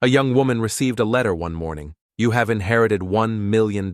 A young woman received a letter one morning. You have inherited $1 million.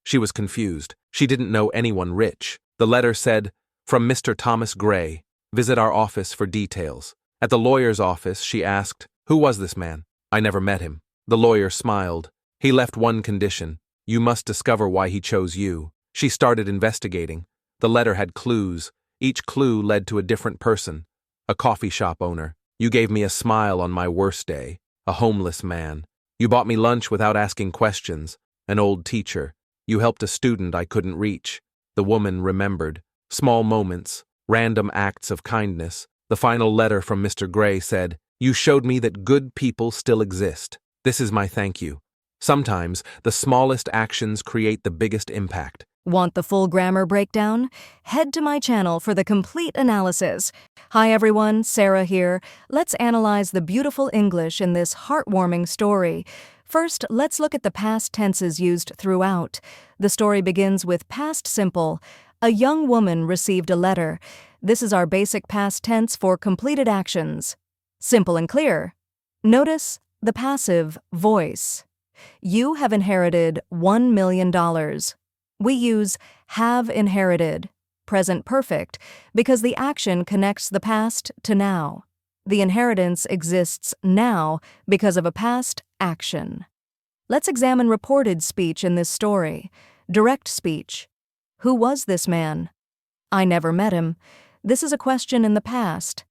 She was confused. She didn't know anyone rich. The letter said, "From Mr. Thomas Gray. Visit our office for details." At the lawyer's office, she asked, "Who was this man?" "I never met him." The lawyer smiled. "He left one condition. You must discover why he chose you." She started investigating. The letter had clues. Each clue led to a different person. A coffee shop owner. You gave me a smile on my worst day. A homeless man. You bought me lunch without asking questions. An old teacher. You helped a student I couldn't reach. The woman remembered. Small moments. Random acts of kindness. The final letter from Mr. Gray said, "You showed me that good people still exist. This is my thank you." Sometimes, the smallest actions create the biggest impact. Want the full grammar breakdown? Head to my channel for the complete analysis. Hi everyone, Sarah here. Let's analyze the beautiful English in this heartwarming story. First, let's look at the past tenses used throughout. The story begins with past simple. A young woman received a letter. This is our basic past tense for completed actions. Simple and clear. Notice the passive voice. You have inherited $1 million. We use have inherited, present perfect, because the action connects the past to now. The inheritance exists now because of a past action. Let's examine reported speech in this story. Direct speech. Who was this man? I never met him. This is a question in the past.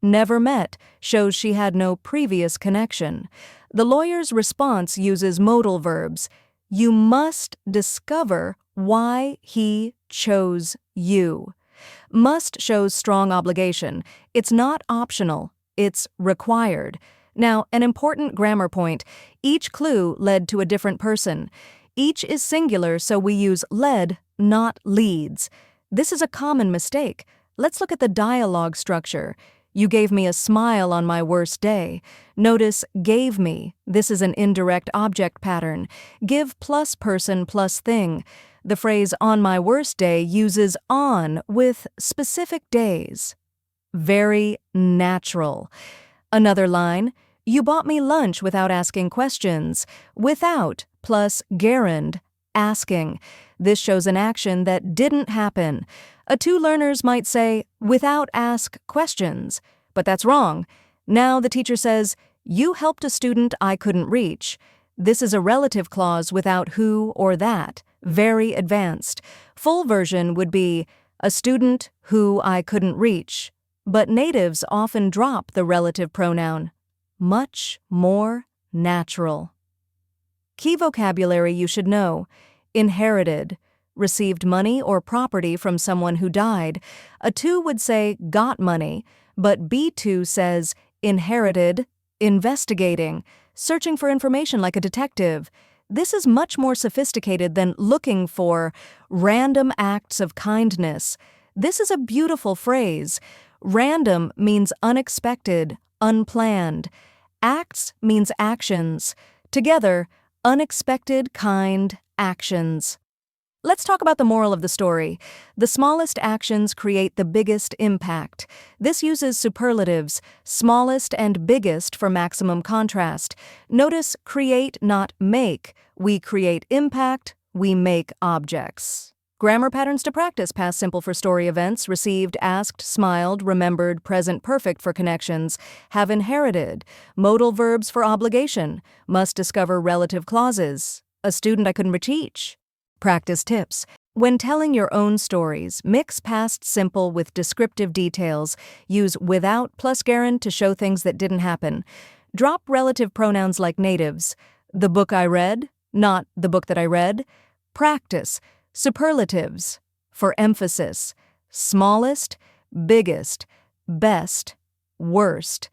Never met shows she had no previous connection. The lawyer's response uses modal verbs. You must discover why he chose you. Must shows strong obligation. It's not optional, it's required. Now, an important grammar point. Each clue led to a different person. Each is singular, so we use led, not leads. This is a common mistake. Let's look at the dialogue structure. You gave me a smile on my worst day. Notice gave me. This is an indirect object pattern. Give plus person plus thing. The phrase on my worst day uses on with specific days. Very natural. Another line, you bought me lunch without asking questions. Without plus gerund, asking. This shows an action that didn't happen. Two learners might say, without ask questions. But that's wrong. Now the teacher says, you helped a student I couldn't reach. This is a relative clause without who or that. Very advanced. Full version would be, a student who I couldn't reach. But natives often drop the relative pronoun. Much more natural. Key vocabulary you should know. Inherited. Received money or property from someone who died. A 2 would say got money, but B2 says inherited, investigating, searching for information like a detective. This is much more sophisticated than looking for random acts of kindness. This is a beautiful phrase. Random means unexpected, unplanned. Acts means actions. Together, unexpected, kind actions. Let's talk about the moral of the story. The smallest actions create the biggest impact. This uses superlatives, smallest and biggest for maximum contrast. Notice create, not make. We create impact, we make objects. Grammar patterns to practice. Past simple for story events. Received, asked, smiled, remembered, present perfect for connections. Have inherited. Modal verbs for obligation. Must discover relative clauses. A student I couldn't teach. Practice tips. When telling your own stories, mix past simple with descriptive details. Use without plus gerund to show things that didn't happen. Drop relative pronouns like natives. The book I read, not the book that I read. Practice. Superlatives. For emphasis. Smallest, biggest, best, worst.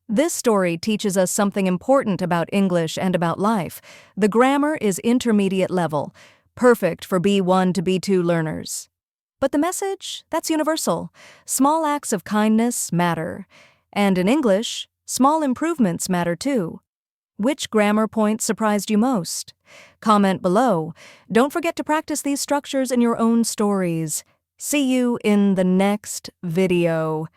This story teaches us something important about English and about life. The grammar is intermediate level. Perfect for B1 to B2 learners. But the message, that's universal. Small acts of kindness matter. And in English, small improvements matter too. Which grammar point surprised you most? Comment below. Don't forget to practice these structures in your own stories. See you in the next video.